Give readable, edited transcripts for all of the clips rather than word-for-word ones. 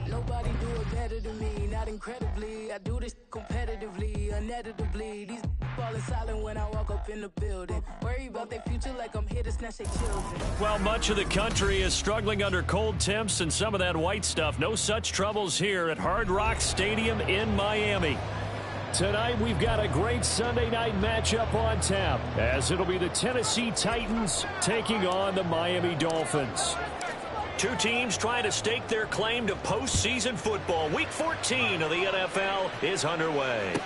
Nobody do it better than me, not incredibly. I do this competitively, uneditably. These falling silent when I walk up in the building. Worry about their future like I'm here to snatch their children. Well, much of the country is struggling under cold temps and some of that white stuff. No such troubles here at Hard Rock Stadium in Miami. Tonight, we've got a great Sunday night matchup on tap, as it'll be the Tennessee Titans taking on the Miami Dolphins. Two teams trying to stake their claim to postseason football. Week 14 of the NFL is underway.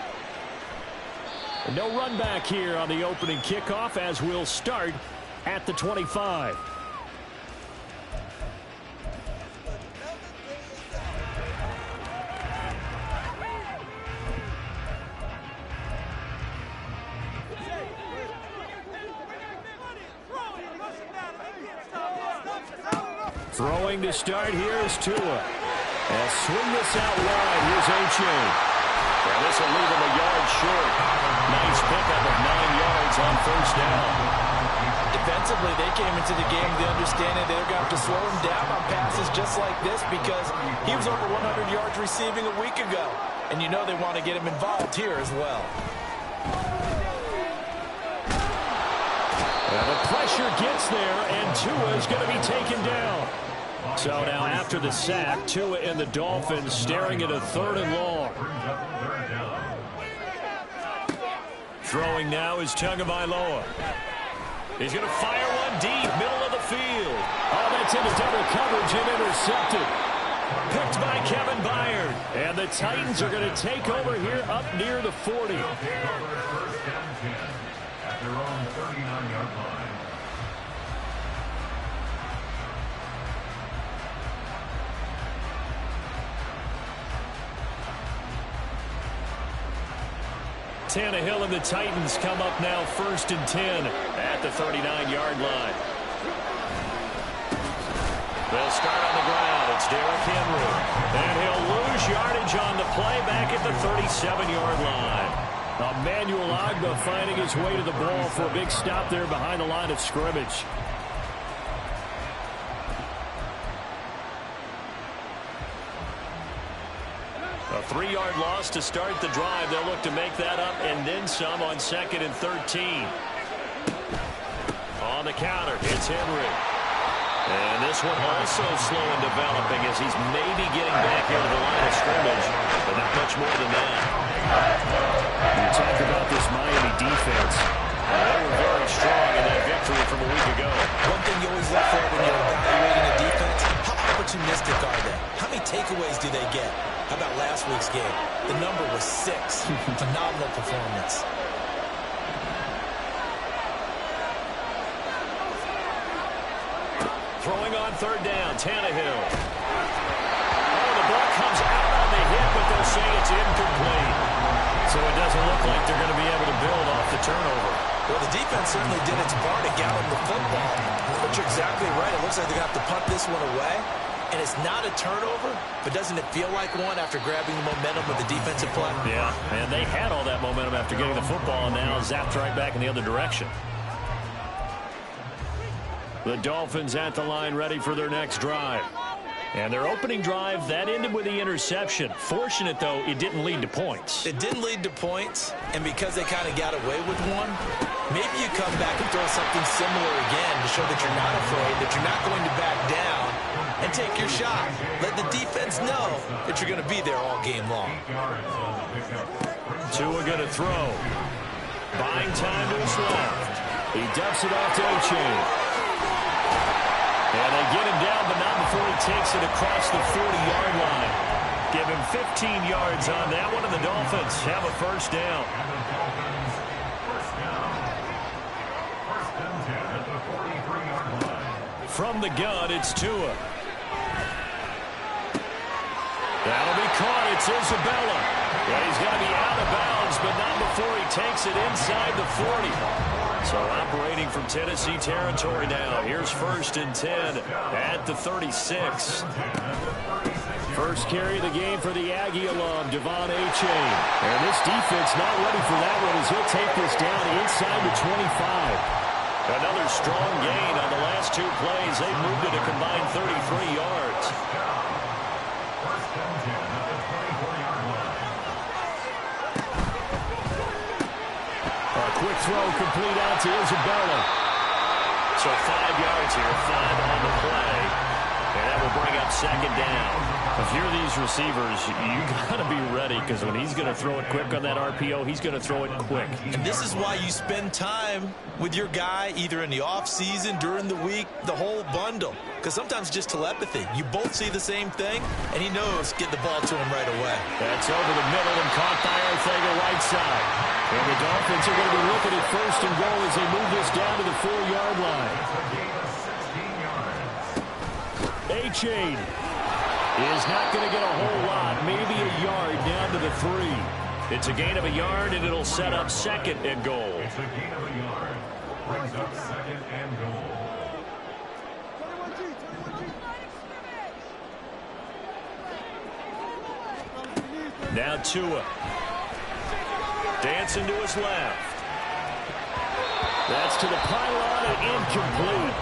No run back here on the opening kickoff, as we'll start at the 25. Throwing to start here is Tua. And swing this out wide. Here's A-Chain. And this will leave him a yard short. Nice pickup of 9 yards on first down. Defensively, they came into the game the understanding they're going to have to slow him down on passes just like this because he was over 100 yards receiving a week ago. And you know they want to get him involved here as well. And the pressure gets there, and Tua is going to be taken down. So now after the sack, Tua and the Dolphins staring at a 3rd and long. Throwing now is Tagovailoa. He's going to fire one deep, middle of the field. Oh, that's into double coverage and intercepted. Picked by Kevin Byard. And the Titans are going to take over here up near the 40. At their own 39-yard line. Tannehill and the Titans come up now 1st and 10 at the 39-yard line. They'll start on the ground. It's Derrick Henry. And he'll lose yardage on the play back at the 37-yard line. Emmanuel Ogbah finding his way to the ball for a big stop there behind the line of scrimmage. A 3-yard loss to start the drive. They'll look to make that up and then some on 2nd and 13. On the counter, it's Henry. And this one also slow in developing as he's maybe getting back into the line of scrimmage, but not much more than that. You talk about this Miami defense. They were very strong in that victory from a week ago. One thing you always look for when you're evaluating a defense, how opportunistic are they? How many takeaways do they get? How about last week's game? The number was 6. Phenomenal performance. Throwing on 3rd down, Tannehill. Oh, the ball comes out on the hit, but they'll say it's incomplete. So it doesn't look like they're going to be able to build off the turnover. Well, the defense certainly did its part to gallop the football. But you're exactly right. It looks like they're going to have to punt this one away. And it's not a turnover, but doesn't it feel like one after grabbing the momentum with the defensive play? Yeah, and they had all that momentum after getting the football, and now zapped right back in the other direction. The Dolphins at the line ready for their next drive. And their opening drive, that ended with the interception. Fortunate, though, it didn't lead to points. It didn't lead to points, and because they kind of got away with one, maybe you come back and throw something similar again to show that you're not afraid, that you're not going to back down, and take your shot. Let the defense know that you're going to be there all game long. Tua going to throw. Buying time to his left. He dumps it off to A-Chain. And they get him down, but not before he takes it across the 40-yard line. Give him 15 yards on that one, and the Dolphins have a first down. From the gun, it's Tua. That'll be caught. It's Isabella. Yeah, he's got to be out of bounds, but not before he takes it inside the 40. So operating from Tennessee territory now. Here's 1st and 10 at the 36. First carry of the game for the Aggie alum, Devon Achane. And this defense not ready for that one as he'll take this down inside the 25. Another strong gain on the last two plays. They've moved it a combined 33 yards. A quick throw complete out to Isabella. So 5 yards here, 5 on the play. And that will bring up second down. If you're these receivers, you got to be ready because when he's going to throw it quick on that RPO, he's going to throw it quick. And this is why you spend time with your guy either in the offseason, during the week, the whole bundle. Because sometimes just telepathy. You both see the same thing, and he knows get the ball to him right away. That's over the middle and caught by Arthega right side. And the Dolphins are going to be looking at first and goal as they move this down to the 4-yard line. Achane is not going to get a whole lot, maybe a yard down to the 3. It's a gain of a yard, and it'll set up second and goal. It's a gain of a yard. Brings up second and goal. Now Tua. Dancing to his left. That's to the pylon and incomplete.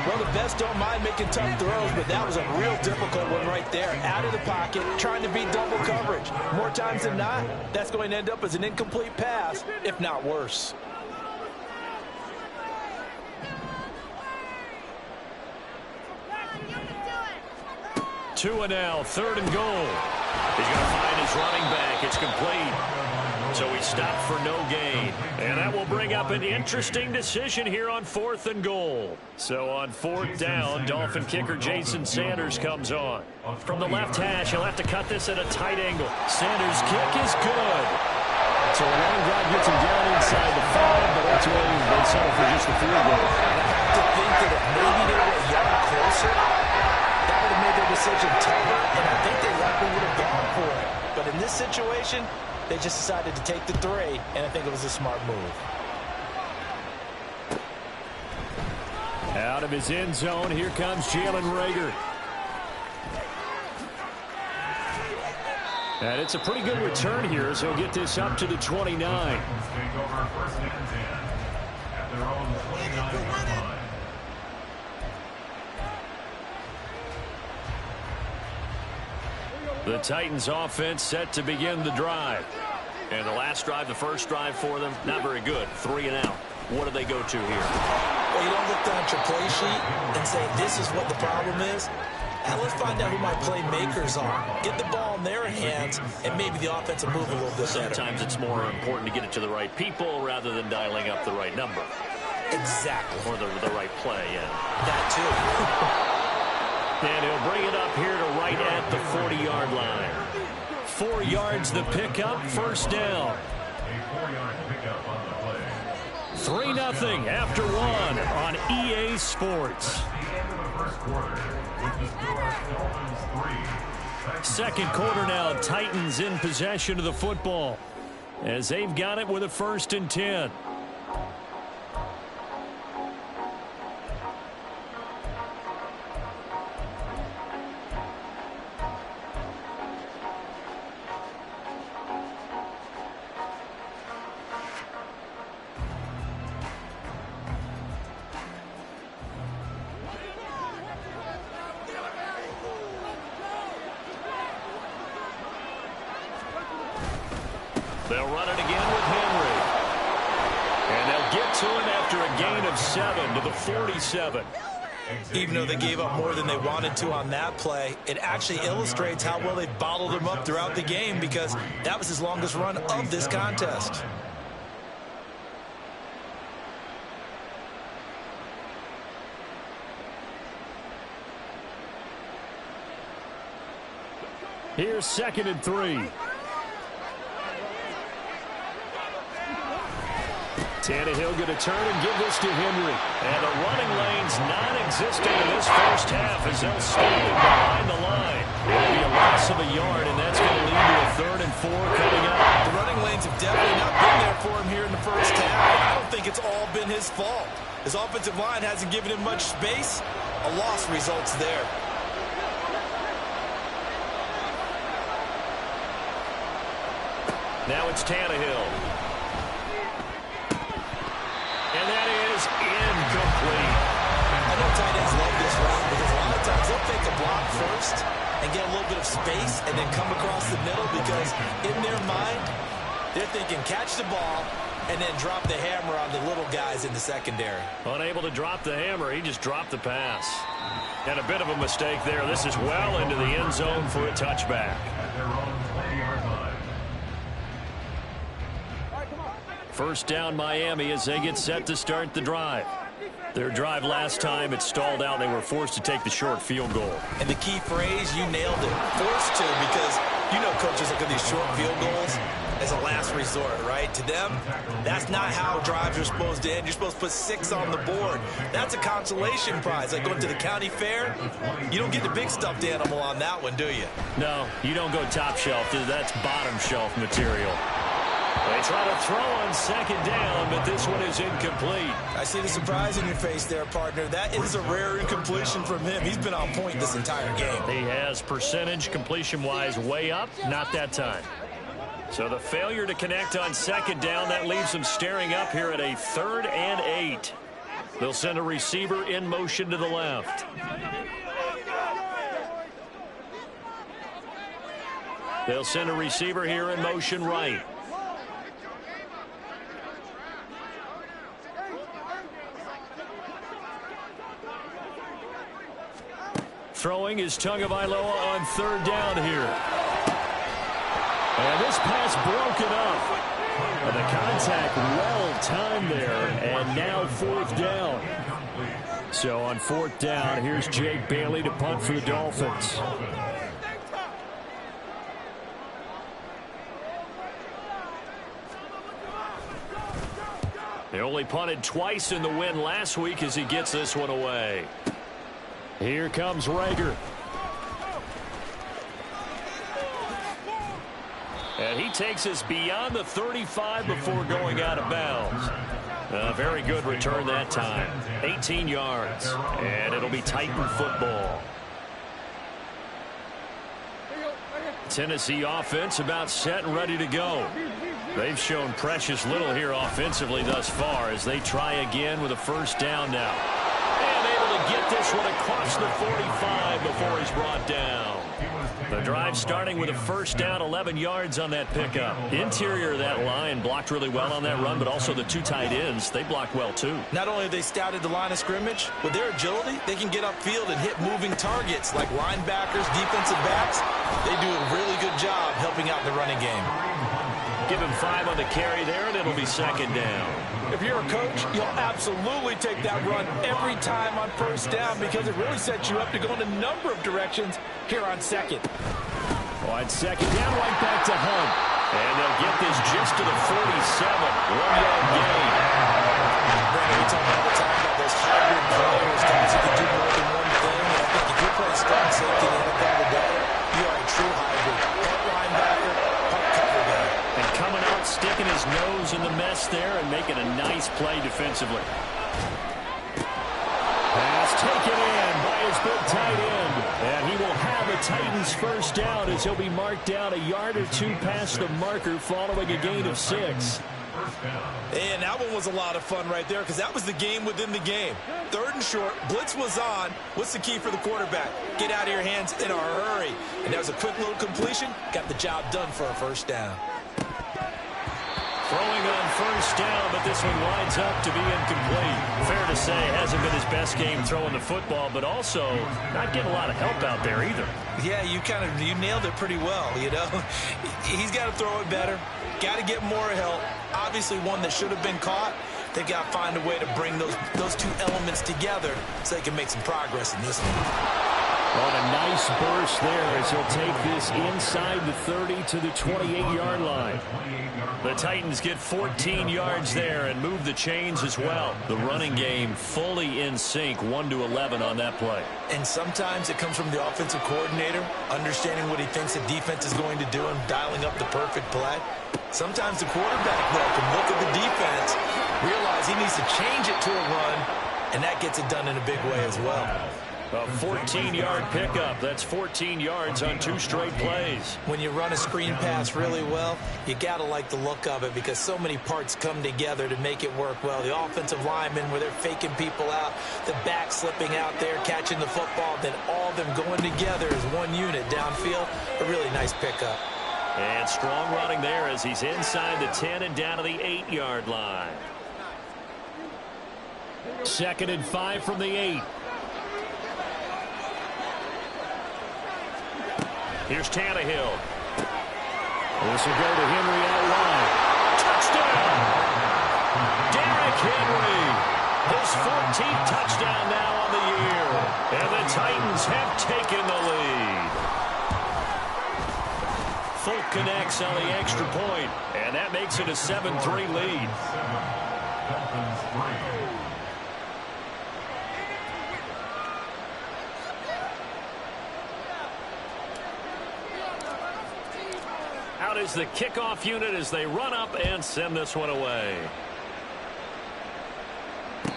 Well, the best don't mind making tough throws, but that was a real difficult one right there. Out of the pocket, trying to beat double coverage. More times than not, that's going to end up as an incomplete pass, if not worse. Tua now, 3rd and goal. He's going to find his running back. It's complete. So he stopped for no gain. And that will bring up an interesting decision here on 4th and goal. So on 4th down, Dolphin kicker Jason Sanders comes on. From the left hash, he'll have to cut this at a tight angle. Sanders' kick is good. So a long drive gets him down inside the 5, but ultimately they settle for just the 3 goal. And I have to think that if maybe they were a yard closer, that would have made their decision tougher, and I think they likely would have gone for it. But in this situation, they just decided to take the 3, and I think it was a smart move. Out of his end zone, here comes Jalen Reagor. And it's a pretty good return here, so he'll get this up to the 29. Take over first and 10 at their own 29-yard line. The Titans offense set to begin the drive. And the last drive, the first drive for them, not very good. 3 and out. What do they go to here? Well, you don't look down at your play sheet and say, this is what the problem is. Now let's find out who my playmakers are. Get the ball in their hands, and maybe the offense will move a little bit better. Sometimes it's more important to get it to the right people rather than dialing up the right number. Exactly. Or the right play, yeah. That too. And he'll bring it up here to right at the 40-yard line. 4 yards the pickup, first down. A 4-yard pickup on the play. 3-0 after 1 on EA Sports. The end of the first quarter with the score Dolphins 3. Second quarter now, Titans in possession of the football as they've got it with a 1st and 10. They'll run it again with Henry. And they'll get to him after a gain of 7 to the 47. Even though they gave up more than they wanted to on that play, it actually illustrates how well they bottled him up throughout the game because that was his longest run of this contest. Here's 2nd and 3. Tannehill going to turn and give this to Henry. And the running lane's non-existent in this first half as they'll stay behind the line. It'll be a loss of a yard, and that's going to lead to a 3rd and 4 coming up. The running lanes have definitely not been there for him here in the first half. I don't think it's all been his fault. His offensive line hasn't given him much space. A loss results there. Now it's Tannehill. And that is incomplete. I know tight ends love this route because a lot of times they'll take a block first and get a little bit of space and then come across the middle because in their mind, they're thinking catch the ball and then drop the hammer on the little guys in the secondary. Unable to drop the hammer, he just dropped the pass. And a bit of a mistake there. This is well into the end zone for a touchback. At their own 20-yard line. First down Miami as they get set to start the drive. Their drive last time, it stalled out. They were forced to take the short field goal. And the key phrase, you nailed it. Forced to, because you know coaches look at these short field goals as a last resort, right? To them, that's not how drives are supposed to end. You're supposed to put 6 on the board. That's a consolation prize. Like going to the county fair, you don't get the big stuffed animal on that one, do you? No, you don't go top shelf. That's bottom shelf material. They try to throw on second down, but this one is incomplete. I see the surprise in your face there, partner. That is a rare incompletion from him. He's been on point this entire game. He has percentage completion-wise way up, not that time. So the failure to connect on second down, that leaves them staring up here at a 3rd and 8. They'll send a receiver in motion to the left. They'll send a receiver here in motion right. Throwing is Tagovailoa on 3rd down here. And this pass broken up. And the contact well timed there. And now 4th down. So on 4th down, here's Jake Bailey to punt for the Dolphins. They only punted twice in the win last week as he gets this one away. Here comes Rager. And he takes us beyond the 35 before going out of bounds. A very good return that time. 18 yards. And it'll be Titan football. Tennessee offense about set and ready to go. They've shown precious little here offensively thus far as they try again with a 1st down now. Get this one across the 45 before he's brought down. The drive starting with a 1st down, 11 yards on that pickup. Interior of that line blocked really well on that run, but also the 2 tight ends, they blocked well too. Not only have they scouted the line of scrimmage, with their agility, they can get upfield and hit moving targets like linebackers, defensive backs. They do a really good job helping out in the running game. Give him 5 on the carry there, and it'll be 2nd down. If you're a coach, you'll absolutely take that run every time on 1st down because it really sets you up to go in a number of directions here on 2nd. On 2nd down, right back to Hunt. And they'll get this just to the 47. 1-yard gain. Brandon, we talk all the time about those hybrid players, guys who can do more than one thing. And I think if you're playing strong safety in the NFL today, you are a true hybrid. Punt linebacker, punt cover guy. And coming out, sticking his nose in the mess there and making a nice play defensively. Pass taken in by his big tight end. And he will have a Titans 1st down as he'll be marked down a yard or 2 past the marker following a gain of 6. And that one was a lot of fun right there because that was the game within the game. 3rd and short, blitz was on. What's the key for the quarterback? Get out of your hands in a hurry. And that was a quick little completion. Got the job done for a 1st down. Throwing on 1st down, but this one winds up to be incomplete. Fair to say, hasn't been his best game throwing the football, but also not getting a lot of help out there either. Yeah, you nailed it pretty well, you know. He's got to throw it better. Got to get more help. Obviously one that should have been caught. They've got to find a way to bring those 2 elements together so they can make some progress in this one. On a nice burst there as he'll take this inside the 30 to the 28-yard line. The Titans get 14 yards there and move the chains as well. The running game fully in sync, 1-11 on that play. And sometimes it comes from the offensive coordinator, understanding what he thinks the defense is going to do and dialing up the perfect play. Sometimes the quarterback, though, can look at the defense, realize he needs to change it to a run, and that gets it done in a big way as well. A 14-yard pickup. That's 14 yards on 2 straight plays. When you run a screen pass really well, you got to like the look of it because so many parts come together to make it work well. The offensive linemen where they're faking people out, the back slipping out there, catching the football, then all of them going together as one unit downfield. A really nice pickup. And strong running there as he's inside the 10 and down to the 8-yard line. 2nd and 5 from the 8. Here's Tannehill. This will go to Henry out wide. Touchdown! Derrick Henry. His 14th touchdown now on the year. And the Titans have taken the lead. Folk connects on the extra point, and that makes it a 7-3 lead. Out is the kickoff unit as they run up and send this one away.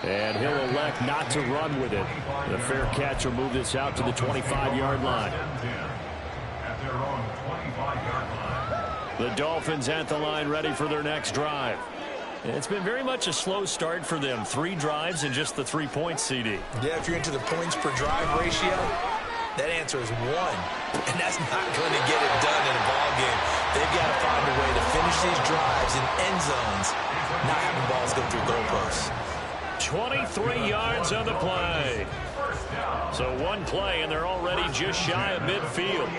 And he'll elect not to run with it. The fair catch will move this out to the 25-yard line. At their own 25-yard line. The Dolphins at the line ready for their next drive. It's been very much a slow start for them. 3 drives and just the 3 points, CD. Yeah, if you're into the points per drive ratio, that answer is 1. And that's not going to get it done in a ball game. They've got to find a way to finish these drives in end zones, not having balls go through goalposts. 23 yards on the play. So 1 play, and they're already just shy of midfield.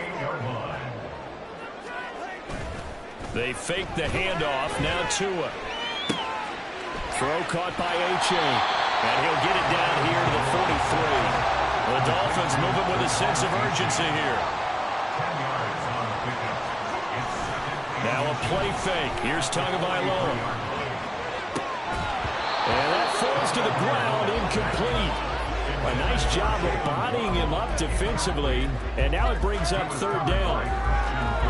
They fake the handoff. Now Tua. Throw caught by H.A. And he'll get it down here to the 43. The Dolphins moving with a sense of urgency here. Now a play fake. Here's Tagovailoa. And that falls to the ground, incomplete. A nice job of bodying him up defensively, and now it brings up 3rd down.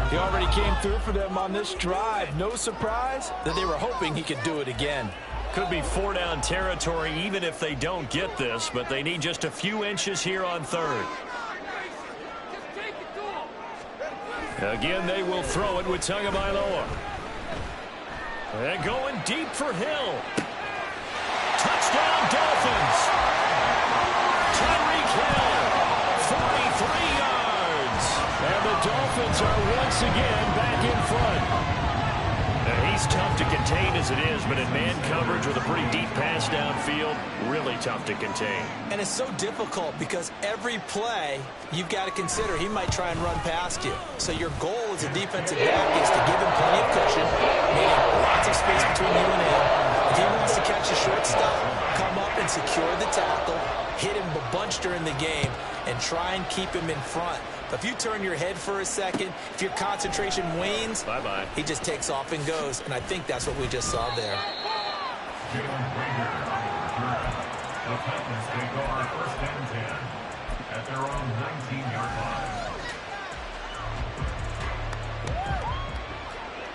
He already came through for them on this drive. No surprise that they were hoping he could do it again. Could be 4-down territory even if they don't get this, but they need just a few inches here on 3rd. Again, they will throw it with Tagovailoa. And going deep for Hill. Touchdown, Dolphins. Tyreek Hill, 43 yards. And the Dolphins are once again back in front. He's tough to contain as it is, but in man coverage with a pretty deep pass downfield, really tough to contain. And it's so difficult because every play you've got to consider he might try and run past you. So your goal as a defensive back is to give him plenty of cushion, meaning lots of space between you and him. If he wants to catch a short stop, come up and secure the tackle, hit him a bunch during the game, and try and keep him in front. But if you turn your head for a second, if your concentration wanes, bye-bye. He just takes off and goes, and I think that's what we just saw there. Jalen Reagor on the return. The Titans take over 1st and 10 at their own 19-yard line.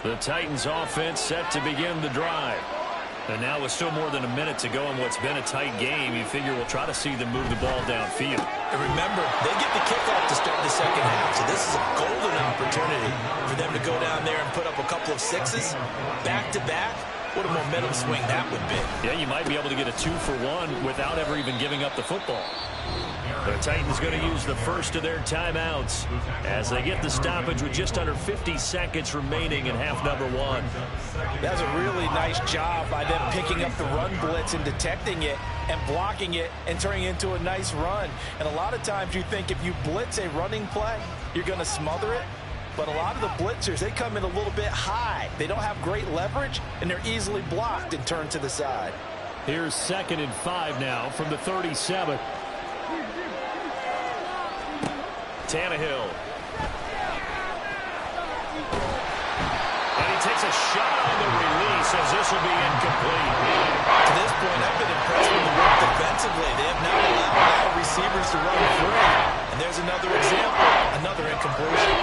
The Titans offense set to begin the drive. And now with still more than a minute to go in what's been a tight game, you figure we'll try to see them move the ball downfield. And remember, they get the kickoff to start the second half, so this is a golden opportunity for them to go down there and put up a couple of 6s back-to-back. What a momentum swing that would be. Yeah, you might be able to get a 2-for-1 without ever even giving up the football. The Titans going to use the first of their timeouts as they get the stoppage with just under 50 seconds remaining in half number 1. That's a really nice job by them picking up the run blitz and detecting it and blocking it and turning it into a nice run. And a lot of times you think if you blitz a running play, you're going to smother it. But a lot of the blitzers, they come in a little bit high. They don't have great leverage, and they're easily blocked and turned to the side. Here's 2nd and 5 now from the 37. Tannehill. And he takes a shot on the release as this will be incomplete. To this point, I've been impressed with the work defensively. They have not allowed a lot of receivers to run free. And there's another example, another incompletion.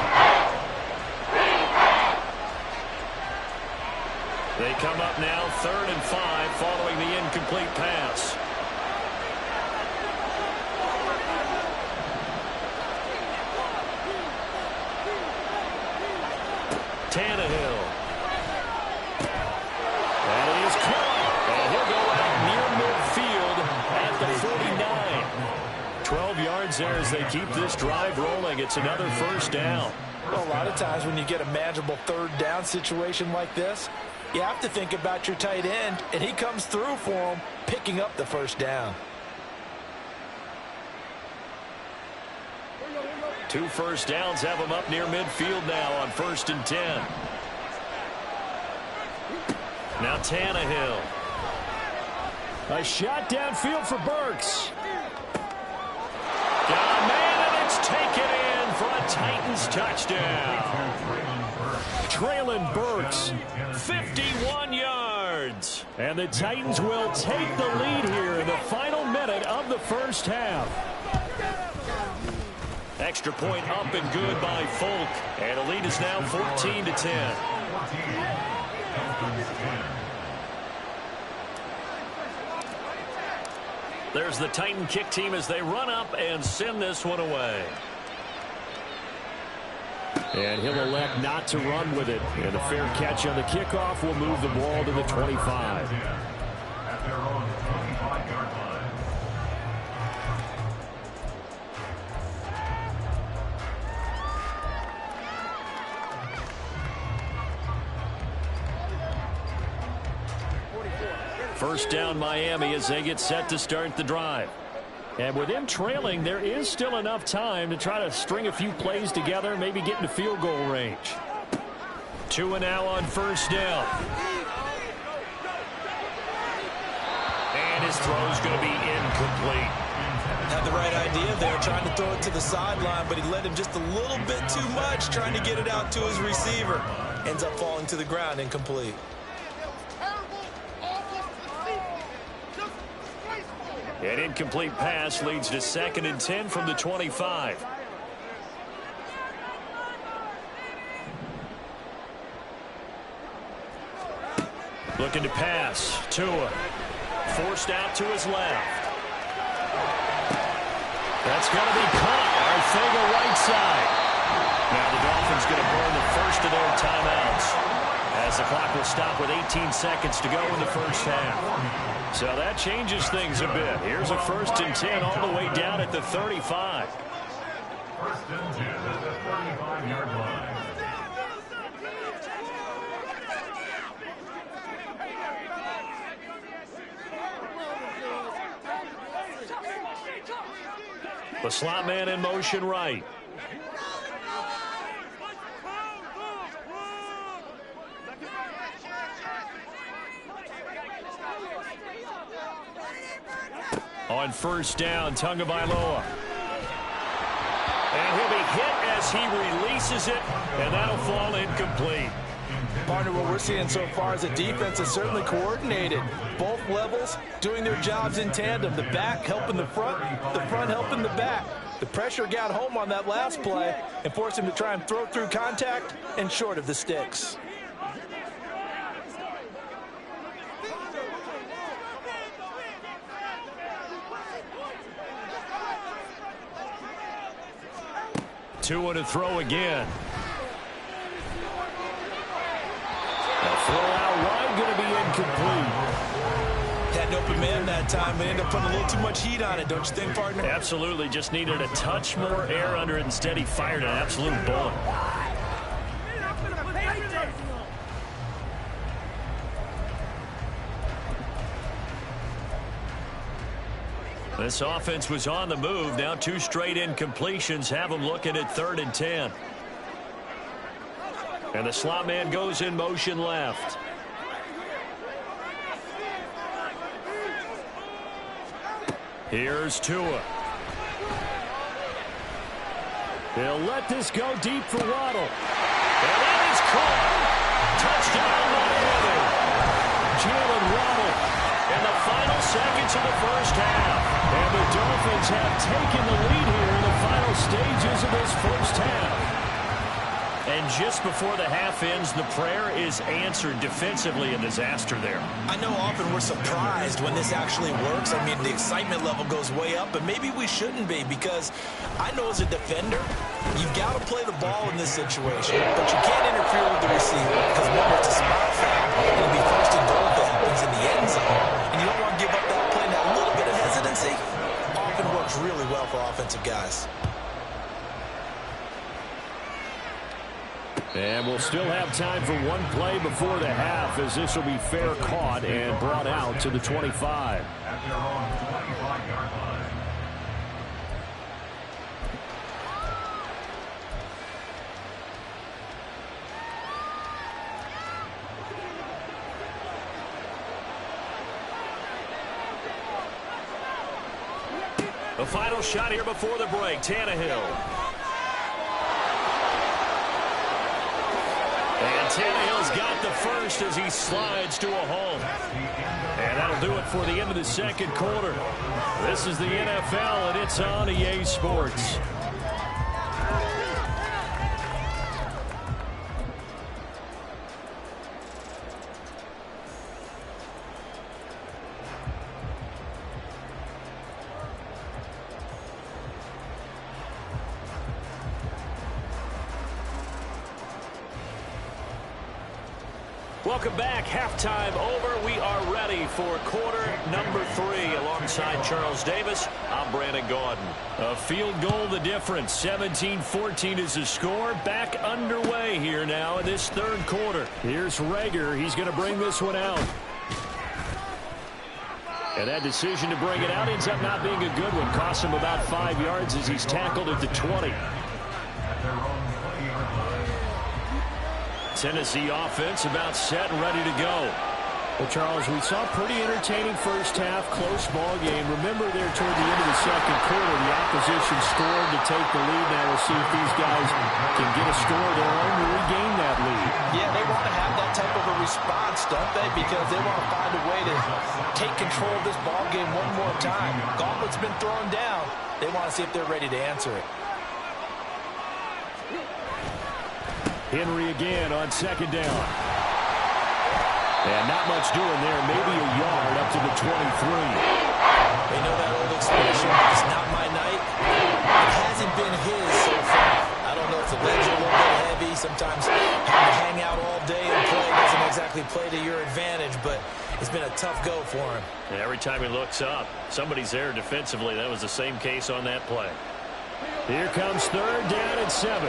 They come up now 3rd and 5 following the incomplete pass. Tannehill. And it is caught. And he'll go out near midfield at the 49. 12 yards there as they keep this drive rolling. It's another first down. Well, a lot of times when you get a manageable third down situation like this, you have to think about your tight end, and he comes through for him, picking up the first down. 2 first downs have him up near midfield now on 1st and 10. Now Tannehill. A shot downfield for Burks. Got a man, and it's taken in for a Titans touchdown. Traylon Burks, 51 yards. And the Titans will take the lead here in the final minute of the first half. Extra point up and good by Folk. And the lead is now 14-10. There's the Titan kick team as they run up and send this one away. And he'll elect not to run with it. And a fair catch on the kickoff will move the ball to the 25. At their own 25-yard line. First down Miami as they get set to start the drive. And with them trailing, there is still enough time to try to string a few plays together, maybe get into field goal range. 2 and now on first down. And his throw's going to be incomplete. Had the right idea there, trying to throw it to the sideline, but he led him just a little bit too much, trying to get it out to his receiver. Ends up falling to the ground, incomplete. An incomplete pass leads to 2nd and 10 from the 25. Looking to pass. Tua. Forced out to his left. That's going to be caught. Arcega right side. Now the Dolphins going to burn the first of their timeouts, as the clock will stop with 18 seconds to go in the first half. So that changes things a bit. Here's a 1st and 10 all the way down at the 35. 1st and 10 at the 35-yard line. The slot man in motion right. On first down, Tagovailoa. And he'll be hit as he releases it, and that'll fall incomplete. Partner, what we're seeing so far is the defense is certainly coordinated. Both levels doing their jobs in tandem. The back helping the front helping the back. The pressure got home on that last play and forced him to try and throw through contact and short of the sticks. Tua to throw again. A throw out wide, going to be incomplete. Had an open man that time, but ended up putting a little too much heat on it, don't you think, partner? Absolutely, just needed a touch more air under it. Instead, he fired an absolute bullet. This offense was on the move. Now 2 straight incompletions have them looking at 3rd and 10. And the slot man goes in motion left. Here's Tua. He'll let this go deep for Waddle. And that is caught. Touchdown Miami. Jalen Waddle in the final seconds of the first half. And the Dolphins have taken the lead here in the final stages of this first half. And just before the half ends, the prayer is answered defensively. A disaster there. I know often we're surprised when this actually works. I mean, the excitement level goes way up, but maybe we shouldn't be, because I know as a defender, you've got to play the ball in this situation, but you can't interfere with the receiver, because remember, it's a spot foul. It'll be first and goal if it happens in the end zone, and you don't want to give up that play. That little bit of hesitancy often works really well for offensive guys. And we'll still have time for one play before the half, as this will be fair caught and brought out to the 25. At their own 25-yard line. The final shot here before the break, Tannehill. And Tannehill's got the first as he slides to a home. And that'll do it for the end of the second quarter. This is the NFL, and it's on EA Sports. Welcome back. Halftime over. We are ready for quarter number 3. Alongside Charles Davis, I'm Brandon Gaudin. A field goal the difference. 17-14 is the score. Back underway here now in this third quarter. Here's Reagor. He's going to bring this one out. And that decision to bring it out ends up not being a good one. Costs him about 5 yards as he's tackled at the 20. Tennessee offense about set and ready to go. Well, Charles, we saw a pretty entertaining first half, close ball game. Remember there toward the end of the second quarter, the opposition scored to take the lead. Now we'll see if these guys can get a score of their own to regain that lead. Yeah, they want to have that type of a response, don't they? Because they want to find a way to take control of this ball game one more time. Gauntlet's been thrown down. They want to see if they're ready to answer it. Henry again on second down. And not much doing there. Maybe a yard up to the 23. They know that old expression, it's not my night. It hasn't been his so far. I don't know if the legs are a little bit heavy. Sometimes having to hang out all day and play doesn't exactly play to your advantage, but it's been a tough go for him. And every time he looks up, somebody's there defensively. That was the same case on that play. Here comes third down and 7.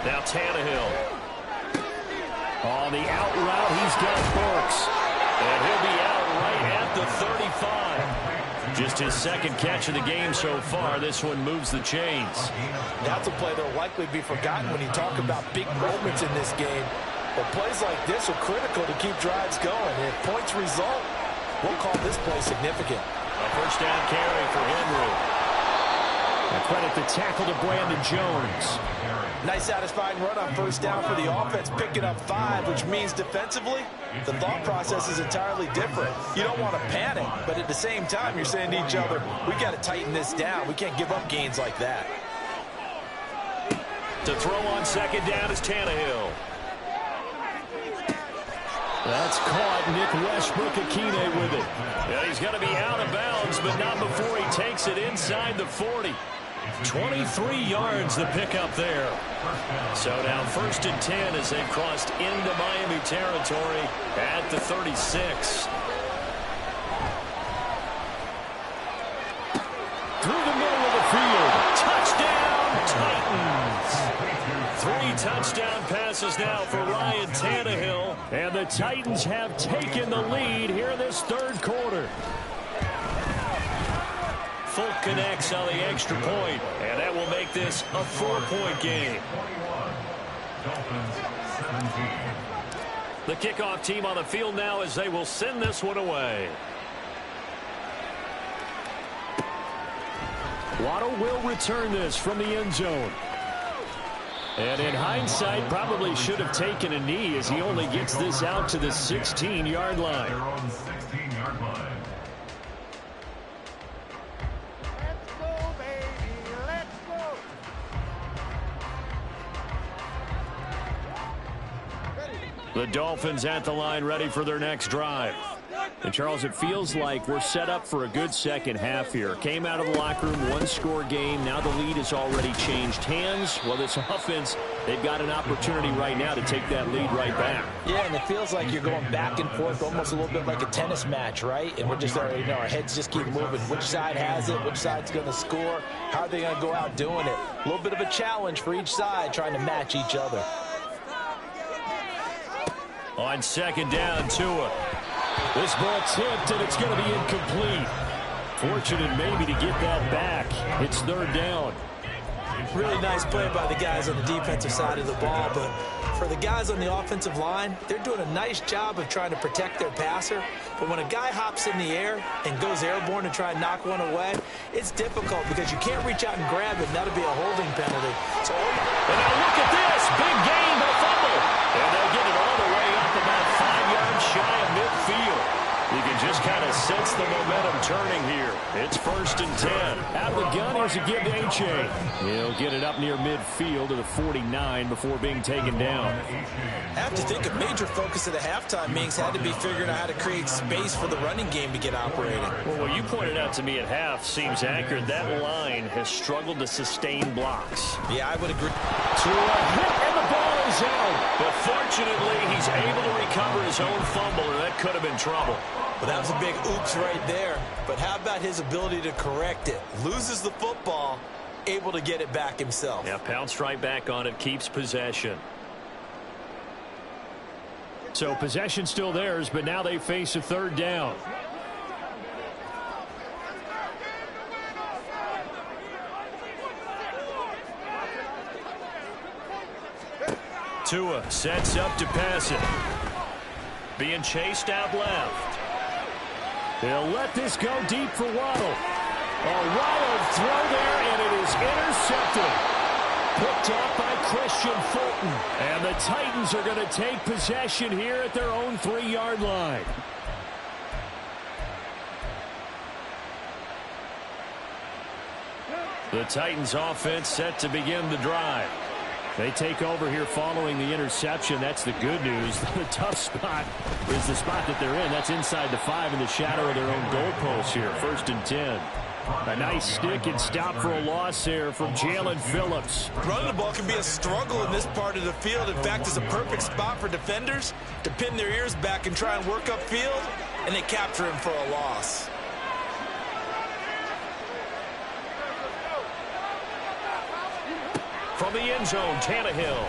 Now Tannehill. On the out route, he's got Burks. And he'll be out right at the 35. Just his second catch of the game so far. This one moves the chains. That's a play that will likely be forgotten when you talk about big moments in this game. But plays like this are critical to keep drives going. If points result, we'll call this play significant. A first down carry for Henry. And credit the tackle to Brandon Jones. Nice satisfying run on first down for the offense, picking up 5, which means defensively, the thought process is entirely different. You don't want to panic, but at the same time, you're saying to each other, we got to tighten this down. We can't give up gains like that. To throw on second down is Tannehill. That's caught. Nick Westbrook-Ikhine with it. Yeah, he's going to be out of bounds, but not before he takes it inside the 40. 23 yards the pickup there. So now first and 10 as they've crossed into Miami territory at the 36. Through the middle of the field. Touchdown, Titans. 3 touchdown passes now for Ryan Tannehill. And the Titans have taken the lead here in this third quarter. Folk connects on the extra point, and that will make this a 4-point game. The kickoff team on the field now as they will send this one away. Waddle will return this from the end zone. And in hindsight, probably should have taken a knee as he only gets this out to the 16-yard line. The Dolphins at the line, ready for their next drive. And, Charles, it feels like we're set up for a good second half here. Came out of the locker room, one-score game. Now the lead has already changed hands. Well, this offense, they've got an opportunity right now to take that lead right back. Yeah, and it feels like you're going back and forth, almost a little bit like a tennis match, right? And we're just already, our heads just keep moving. Which side has it? Which side's going to score? How are they going to go out doing it? A little bit of a challenge for each side, trying to match each other. On second down, Tua. This ball tipped, and it's going to be incomplete. Fortunate maybe to get that back. It's third down. Really nice play by the guys on the defensive side of the ball, but for the guys on the offensive line, they're doing a nice job of trying to protect their passer. But when a guy hops in the air and goes airborne to try and knock one away, it's difficult because you can't reach out and grab it, and that'll be a holding penalty. So, and now look at this. Big gain, but fumble. And they'll get it all the way up about 5 yards shy of midfield. You can just kind of sense the momentum turning here. It's 1st and 10. Out of the gun, here's a give to A-Chain. He'll get it up near midfield to the 49 before being taken down. I have to think a major focus of the halftime meetings had to be figuring out how to create space for the running game to get operating. Well, what you pointed out to me at half seems accurate. That line has struggled to sustain blocks. Yeah, I would agree. To a hit, and the ball is out. But fortunately, he's able to recover his own fumble, or that could have been trouble. Well, that was a big oops right there. But how about his ability to correct it? Loses the football, able to get it back himself. Yeah, pounced right back on it, keeps possession. So possession still theirs, but now they face a third down. Tua sets up to pass it. Being chased out left. They'll let this go deep for Waddle. A wild throw there, and it is intercepted. Picked up by Christian Fulton. And the Titans are going to take possession here at their own 3-yard line. The Titans offense set to begin the drive. They take over here following the interception. That's the good news. The tough spot is the spot that they're in. That's inside the 5 in the shadow of their own goalpost here. 1st and 10. A nice stick and stop for a loss there from Jalen Phillips. Running the ball can be a struggle in this part of the field. In fact, it's a perfect spot for defenders to pin their ears back and try and work upfield, and they capture him for a loss. From the end zone, Tannehill.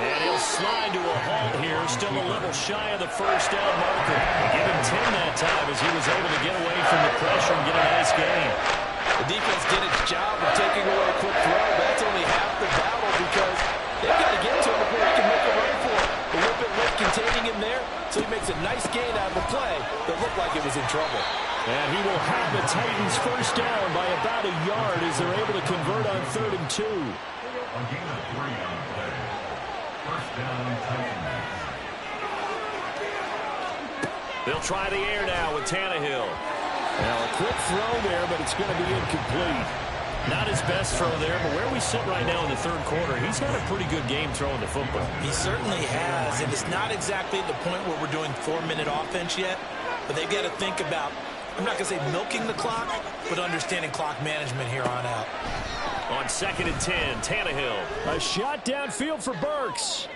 And he'll slide to a halt here, still a little shy of the first down marker. Give him 10 that time as he was able to get away from the pressure and get a nice gain. The defense did its job of taking away a quick throw, but that's only half the battle because they've got to get to him before he can make a run for it. A little bit late containing him there, so he makes a nice gain out of the play that looked like it was in trouble. And he will have the Titans first down by about a yard as they're able to convert on 3rd and 2. A gain of 3 on the play. First down, Titans. They'll try the air now with Tannehill. Now a quick throw there, but it's going to be incomplete. Not his best throw there, but where we sit right now in the 3rd quarter, he's had a pretty good game throwing the football. He certainly has, and it's not exactly at the point where we're doing 4-minute offense yet, but they've got to think about, I'm not going to say milking the clock, but understanding clock management here on out. On 2nd and 10, Tannehill. A shot downfield for Burks.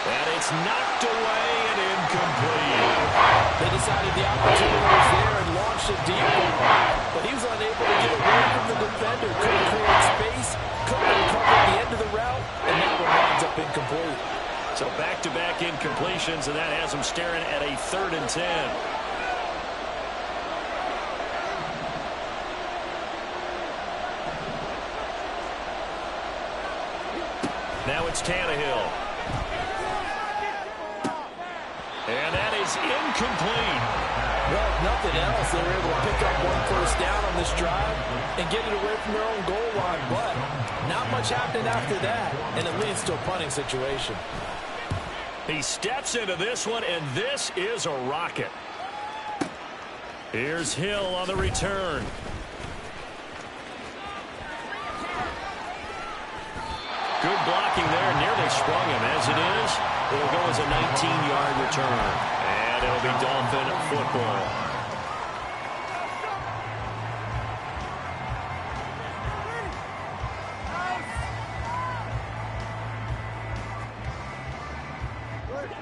And it's knocked away and incomplete. They decided the opportunity was there and launched it deep, but he was unable to get away from the defender. Couldn't create space, couldn't recover at the end of the route, and that one winds up incomplete. So back-to-back incompletions, and that has him staring at a 3rd and 10. Now it's Tannehill. And that is incomplete. Well, if nothing else, they were able to pick up 1 first down on this drive and get it away from their own goal line. But not much happened after that, and it leads to a punting situation. He steps into this one, and this is a rocket. Here's Hill on the return. Good blocking have sprung him. As it is, it'll go as a 19-yard return. And it'll be Dolphin football.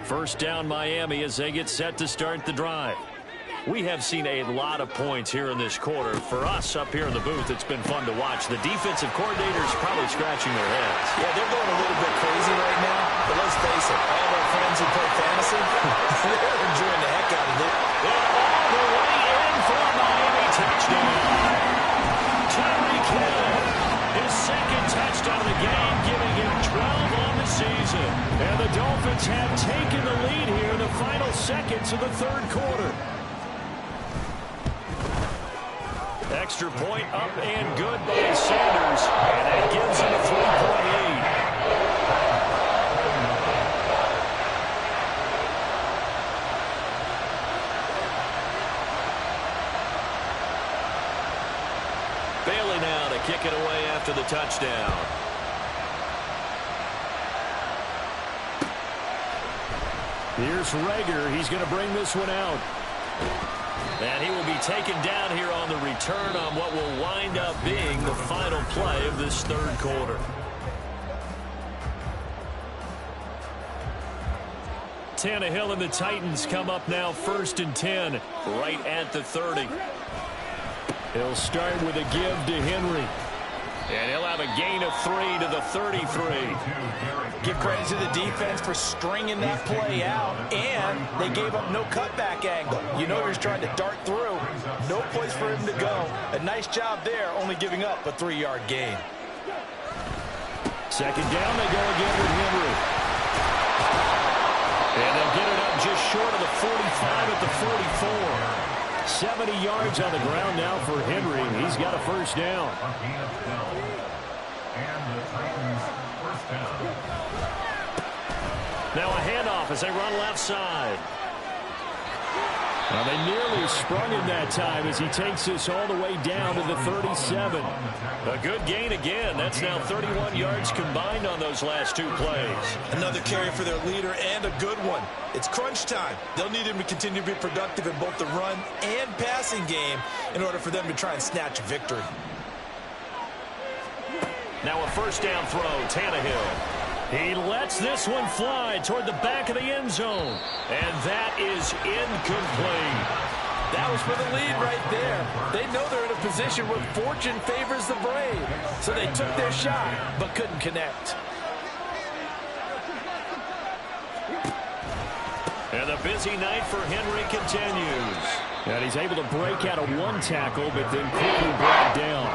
First down Miami as they get set to start the drive. We have seen a lot of points here in this quarter. For us up here in the booth, it's been fun to watch. The defensive coordinators probably scratching their heads. Yeah, they're going a little bit crazy right now. But let's face it, all of our friends who play fantasy, they're enjoying the heck out of it. And all the way in for a Miami touchdown. Tyreek Hill, his second touchdown of the game, giving him 12 on the season. And the Dolphins have taken the lead here in the final seconds of the third quarter. Extra point up and good by Sanders. And that gives him a 3-point lead. Bailey now to kick it away after the touchdown. Here's Reagor. He's going to bring this one out. And he will be taken down here on the return on what will wind up being the final play of this third quarter. Tannehill and the Titans come up now 1st and 10, right at the 30. He'll start with a give to Henry. And he'll have a gain of 3 to the 33. Give credit to the defense for stringing that play out, and they gave up no cutback angle. You know he was trying to dart through. No place for him to go. A nice job there, only giving up a 3-yard gain. Second down, they go again with Henry. And they'll get it up just short of the 45 at the 44. 70 yards on the ground now for Henry. He's got a first down. Now a handoff as they run left side. Well, they nearly sprung him that time as he takes this all the way down to the 37. A good gain again. That's now 31 yards combined on those last two plays. Another carry for their leader and a good one. It's crunch time. They'll need him to continue to be productive in both the run and passing game in order for them to try and snatch a victory. Now a first down throw, Tannehill. He lets this one fly toward the back of the end zone. And that is incomplete. That was for the lead right there. They know they're in a position where fortune favors the brave. So they took their shot, but couldn't connect. And the busy night for Henry continues. And he's able to break out of one tackle, but then quickly brought down.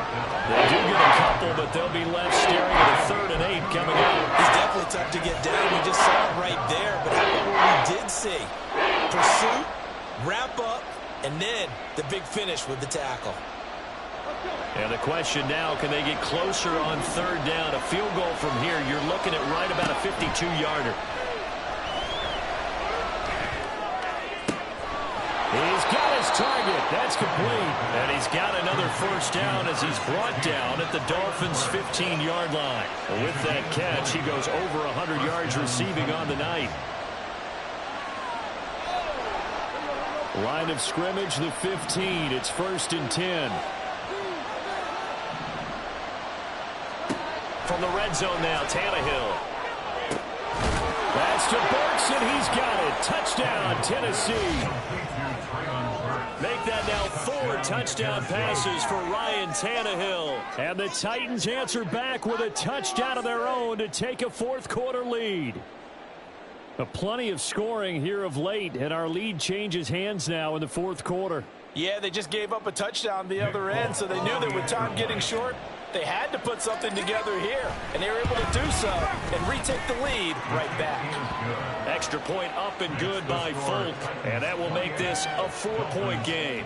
They do get a couple, but they'll be left staring at a 3rd and 8 coming up. He's definitely tough to get down. We just saw it right there. But how about what we did see? Pursuit, wrap up, and then the big finish with the tackle. And the question now, can they get closer on 3rd down? A field goal from here, you're looking at right about a 52-yarder. He's got his target. That's complete. And he's got another first down as he's brought down at the Dolphins' 15-yard line. With that catch, he goes over 100 yards receiving on the night. Line of scrimmage, the 15. It's 1st and 10. From the red zone now, Tannehill. That's to Burks, and he's got it. Touchdown, Tennessee. Make that now 4 touchdown passes for Ryan Tannehill. And the Titans answer back with a touchdown of their own to take a fourth-quarter lead. Plenty of scoring here of late, and our lead changes hands now in the fourth quarter. Yeah, they just gave up a touchdown the other end, so they knew that with time getting short, they had to put something together here, and they were able to do so and retake the lead right back. Extra point up and good by Folk, and that will make this a 4-point game.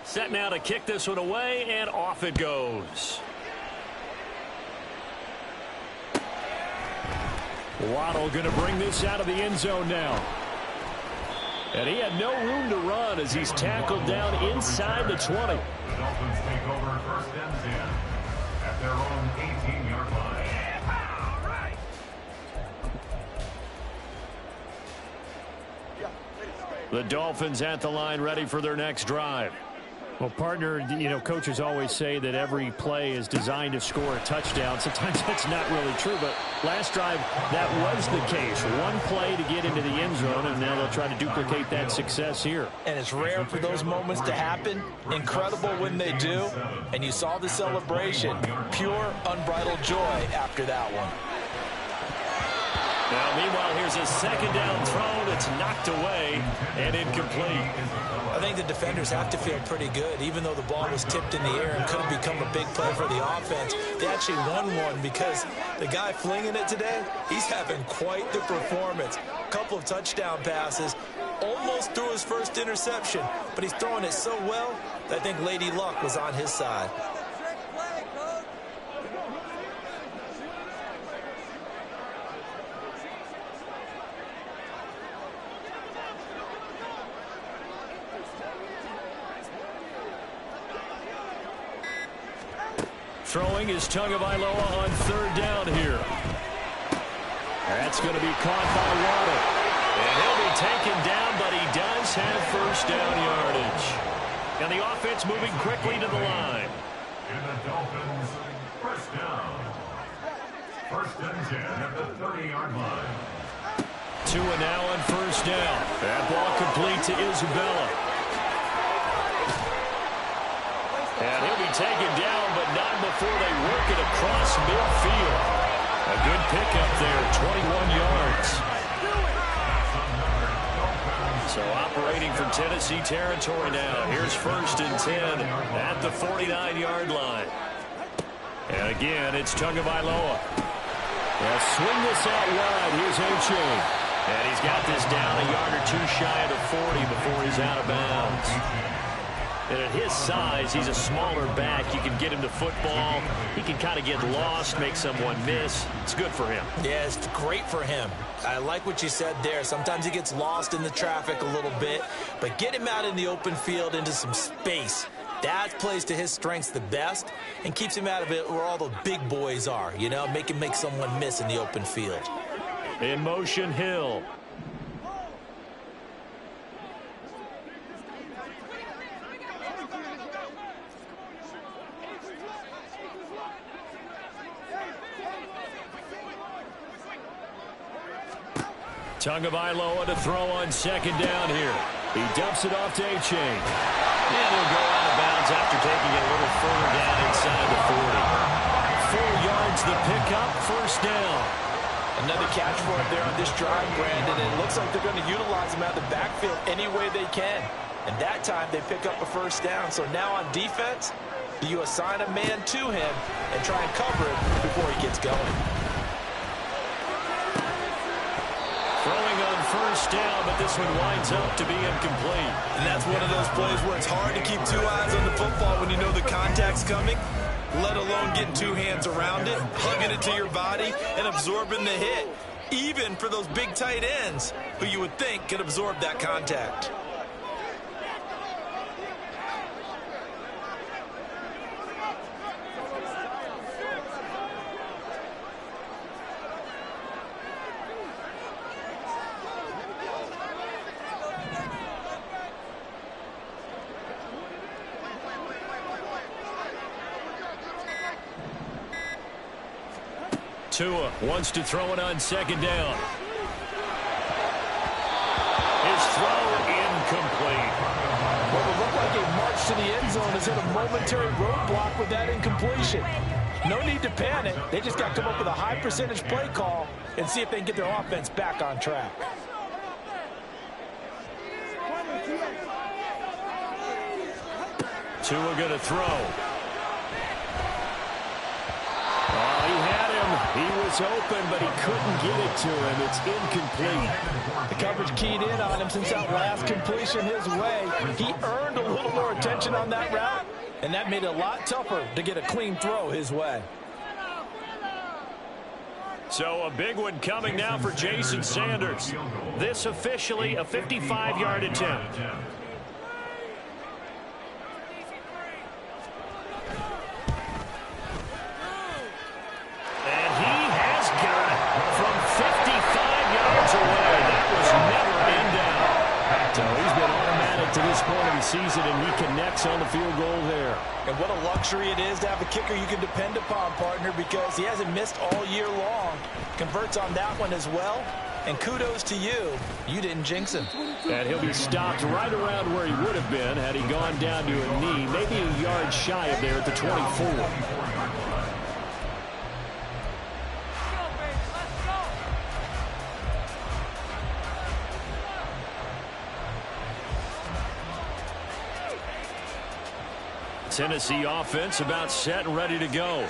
Set now to kick this one away, and off it goes. Waddle going to bring this out of the end zone now. And he had no room to run as he's tackled down inside the 20. The Dolphins take over first and 10 at their own 18-yard line. The Dolphins at the line, ready for their next drive. Well, partner, you know, coaches always say that every play is designed to score a touchdown. Sometimes that's not really true, but last drive, that was the case. One play to get into the end zone, and now they'll try to duplicate that success here. And it's rare for those moments to happen. Incredible when they do. And you saw the celebration. Pure, unbridled joy after that one. Now, meanwhile, here's a second down throw that's knocked away and incomplete. I think the defenders have to feel pretty good. Even though the ball was tipped in the air and could have become a big play for the offense, they actually won one because the guy flinging it today, he's having quite the performance. A couple of touchdown passes, almost threw his first interception, but he's throwing it so well that I think Lady Luck was on his side. Throwing is Tagovailoa on third down here. That's going to be caught by Waddle. And he'll be taken down, but he does have first down yardage. And the offense moving quickly to the line. And the Dolphins first down. First and 10 at the 30-yard line. Tua now on first down. That ball complete to Isabella. And he'll be taken down, but not before they work it across midfield. A good pickup there, 21 yards. So operating from Tennessee territory now. Here's first and 10 at the 49-yard line. And again, it's Tagovailoa. They'll swing this out wide. Here's A-Chain. And he's got this down a yard or two shy of the 40 before he's out of bounds. And at his size, he's a smaller back. You can get him to football. He can kind of get lost, make someone miss. It's good for him. Yeah, it's great for him. I like what you said there. Sometimes he gets lost in the traffic a little bit, but get him out in the open field into some space. That plays to his strengths the best and keeps him out of it where all the big boys are, you know, make him make someone miss in the open field. In motion, Hill. Tagovailoa to throw on second down here. He dumps it off to A-Chain. And he'll go out of bounds after taking it a little further down inside the 40. 4 yards the pickup, first down. Another catch for him there on this drive, Brandon. And it looks like they're going to utilize him out of the backfield any way they can. And that time they pick up a first down. So now on defense, you assign a man to him and try and cover him before he gets going. Throwing on first down, but this one winds up to be incomplete. And that's one of those plays where it's hard to keep two eyes on the football when you know the contact's coming, let alone getting two hands around it, hugging it to your body, and absorbing the hit. Even for those big tight ends who you would think could absorb that contact. Tua wants to throw it on second down. His throw incomplete. What would look like a march to the end zone has hit a momentary roadblock with that incompletion. No need to panic. They just got to come up with a high percentage play call and see if they can get their offense back on track. Tua going to throw. Oh, he had him. He was open, but he couldn't get it to him. It's incomplete. The coverage keyed in on him since that last completion his way. He earned a little more attention on that route, and that made it a lot tougher to get a clean throw his way. So a big one coming now for Jason Sanders. This officially a 55-yard attempt. And he has got it from 55 yards away. That was never in doubt. So he's been automatic to this point of the season, and he connects on the field goal there. And what a luxury it is to have a kicker you can depend upon, partner, because he hasn't missed all year long. Converts on that one as well. And kudos to you. You didn't jinx him. And he'll be stopped right around where he would have been had he gone down to a knee, maybe a yard shy of there at the 24. Tennessee offense about set and ready to go.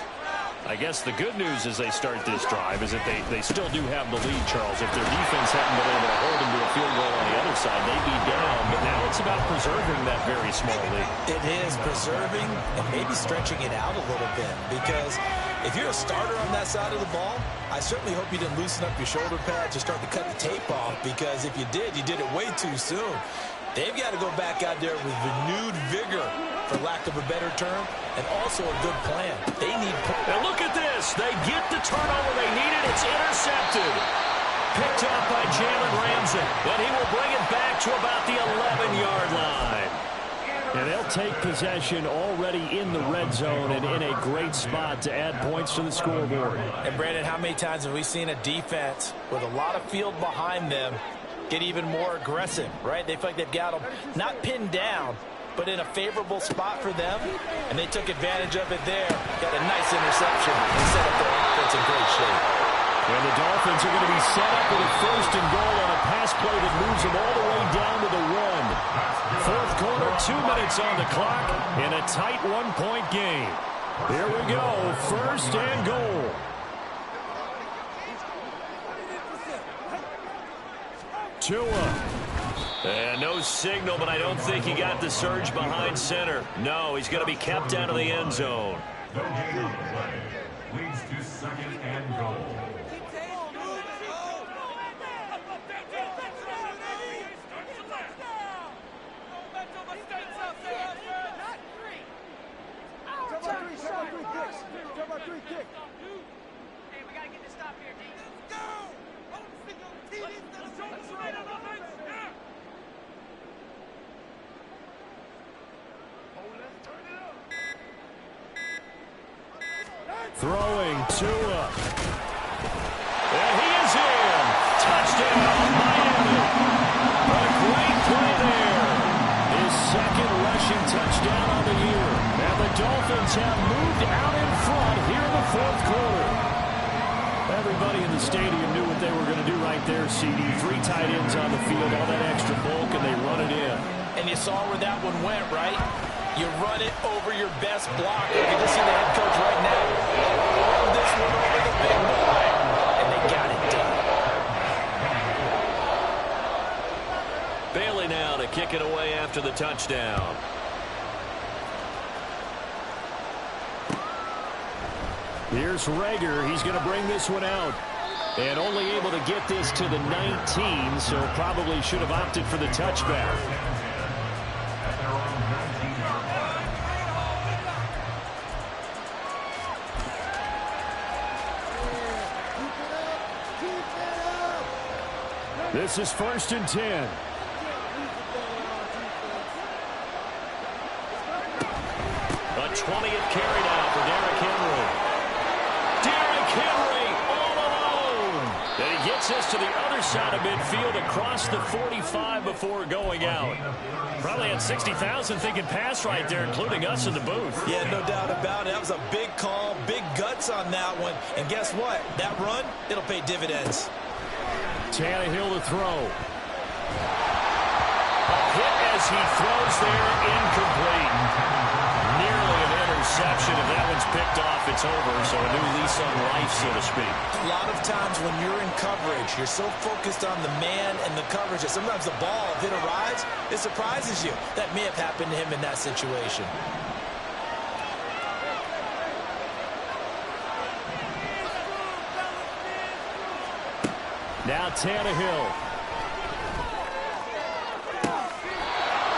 I guess the good news as they start this drive is that they still do have the lead, Charles. If their defense hadn't been able to hold them to a field goal on the other side, they'd be down. But now it's about preserving that very small lead. It is preserving and maybe stretching it out a little bit, because if you're a starter on that side of the ball, I certainly hope you didn't loosen up your shoulder pads or start to cut the tape off, because if you did it way too soon. They've got to go back out there with renewed vigor, for lack of a better term, and also a good plan. They need... And look at this. They get the turnover they needed. It's intercepted. Picked up by Jalen Ramsey. And he will bring it back to about the 11-yard line. And they'll take possession already in the red zone and in a great spot to add points to the scoreboard. And, Brandon, how many times have we seen a defense with a lot of field behind them get even more aggressive, right? They feel like they've got them not pinned down, but in a favorable spot for them, and they took advantage of it there. Got a nice interception and set up their offense in great shape. And the Dolphins are going to be set up with a 1st and goal on a pass play that moves them all the way down to the 1. Fourth quarter, 2 minutes on the clock in a tight 1-point game. Here we go, 1st and goal. Tua. And no signal, but I don't think he got the surge behind center. No, he's going to be kept out of the end zone. No gain on the play. Leads to 2nd and goal. Throwing Tua. And he is in. Touchdown, Miami. A great play there. His 2nd rushing touchdown on the year. And the Dolphins have moved out in front here in the 4th quarter. Everybody in the stadium knew what they were going to do right there, CD. 3 tight ends on the field, all that extra bulk, and they run it in. And you saw where that one went, right? You run it over your best blocker. You can just see the head coach right now. Run this one over the big boy. And they got it done. Bailey now to kick it away after the touchdown. Here's Rager. He's going to bring this one out. And only able to get this to the 19, so probably should have opted for the touchback. This is 1st and 10. A 20th carry now for Derrick Henry. Derrick Henry all alone. And he gets us to the other side of midfield across the 45 before going out. Probably had 60,000 thinking pass right there, including us in the booth. Yeah, no doubt about it. That was a big call, big guts on that one. And guess what? That run, it'll pay dividends. Tannehill to throw. A hit as he throws there, incomplete. Nearly an interception. If that one's picked off, it's over. So a new lease on life, so to speak. A lot of times when you're in coverage, you're so focused on the man and the coverage that sometimes the ball, if it arrives, it surprises you. That may have happened to him in that situation. Now Tannehill.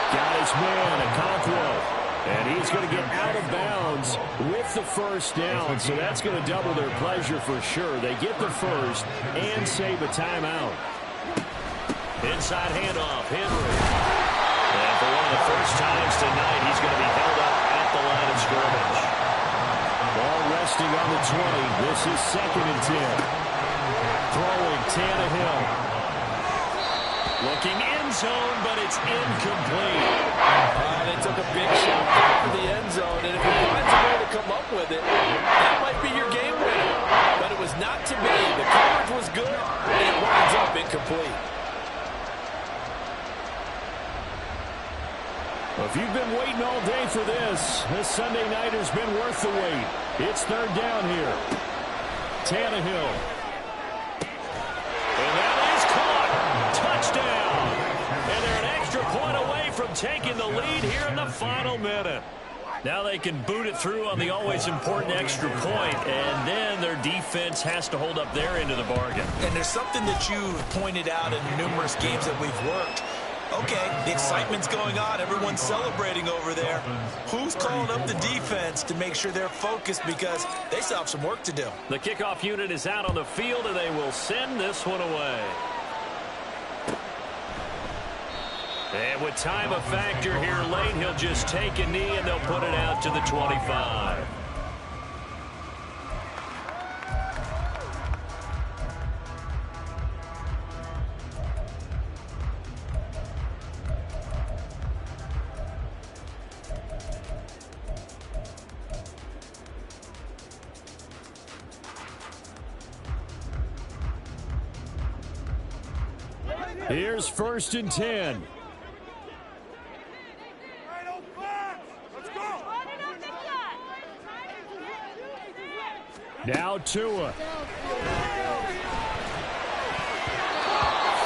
Got his man, Okonkwo. And he's going to get out of bounds with the first down. So that's going to double their pleasure for sure. They get the first and save a timeout. Inside handoff, Henry. And for one of the first times tonight, he's going to be held up at the line of scrimmage. Ball resting on the 20. This is 2nd and 10. Throwing Tannehill. Looking end zone, but it's incomplete. They took a big shot back for the end zone, and if he finds a way to come up with it, that might be your game winner. But it was not to be. The coverage was good, and it winds up incomplete. If you've been waiting all day for this Sunday night has been worth the wait. It's 3rd down here. Tannehill. And that is caught. Touchdown. And they're an extra point away from taking the lead here in the final minute. Now they can boot it through on the always important extra point, and then their defense has to hold up their end of the bargain. And there's something that you've pointed out in numerous games that we've worked. Okay, the excitement's going on. Everyone's celebrating over there. Who's calling up the defense to make sure they're focused, because they still have some work to do? The kickoff unit is out on the field, and they will send this one away. And with time a factor here late, he'll just take a knee, and they'll put it out to the 25. Here's 1st and 10. Now Tua.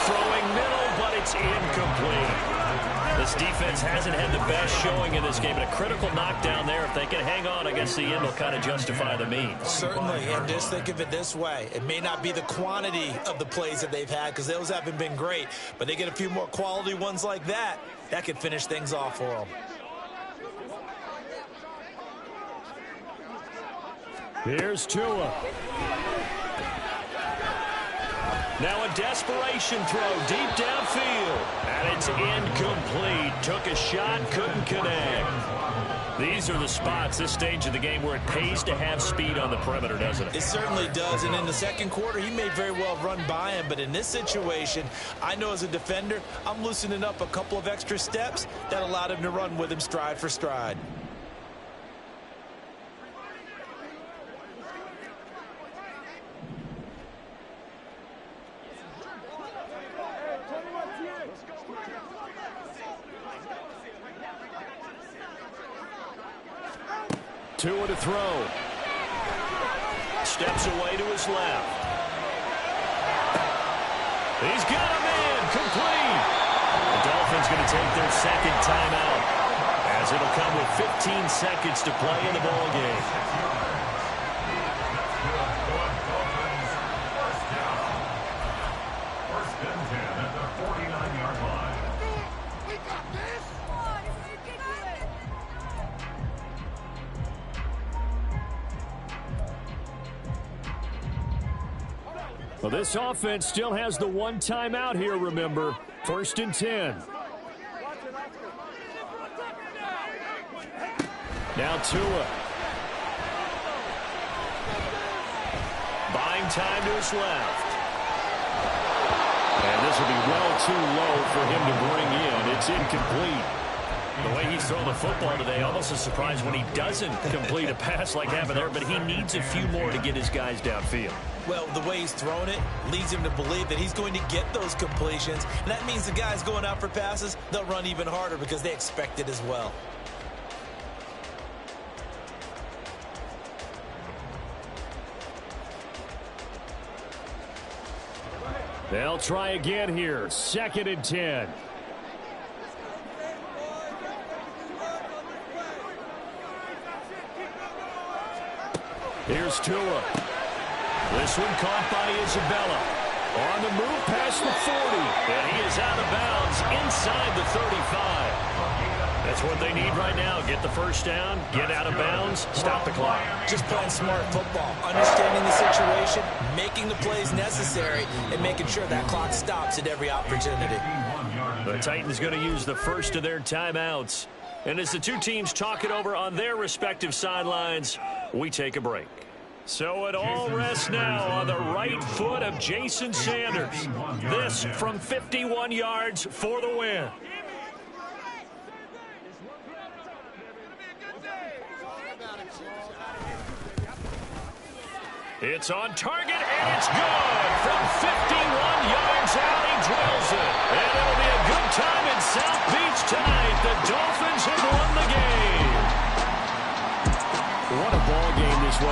Throwing middle, but it's incomplete. This defense hasn't had the best showing in this game, but a critical knockdown there. If they can hang on, I guess the end will kind of justify the means. Certainly, and just think of it this way. It may not be the quantity of the plays that they've had, because those haven't been great, but they get a few more quality ones like that, that could finish things off for them. Here's Tua. Now a desperation throw deep downfield. And it's incomplete. Took a shot, couldn't connect. These are the spots, this stage of the game, where it pays to have speed on the perimeter, doesn't it? It certainly does, and in the second quarter, he may very well run by him, but in this situation, I know as a defender, I'm loosening up a couple of extra steps that allowed him to run with him stride for stride. Tua to throw. Steps away to his left. He's got a man. Complete. The Dolphins going to take their second timeout, as it'll come with 15 seconds to play in the ball game. Well, this offense still has the one timeout here, remember. 1st and 10. Now Tua. Buying time to his left. And this will be well too low for him to bring in. It's incomplete. The way he's thrown the football today, almost a surprise when he doesn't complete a pass like happened there, but he needs a few more to get his guys downfield. Well, the way he's thrown it leads him to believe that he's going to get those completions, and that means the guys going out for passes, they'll run even harder because they expect it as well. They'll try again here. 2nd and 10. Here's Tua. This one caught by Isabella. On the move past the 40. And he is out of bounds inside the 35. That's what they need right now. Get the first down, get out of bounds, stop the clock. Just playing smart football, understanding the situation, making the plays necessary, and making sure that clock stops at every opportunity. The Titans going to use the first of their timeouts. And as the two teams talk it over on their respective sidelines, we take a break. So it all rests now on the right foot of Jason Sanders. This from 51 yards for the win. It's on target, and it's good. From 51 yards out, he drills it. And it'll be a good time in South Beach tonight. The Dolphins have won the game. What a ball game this was.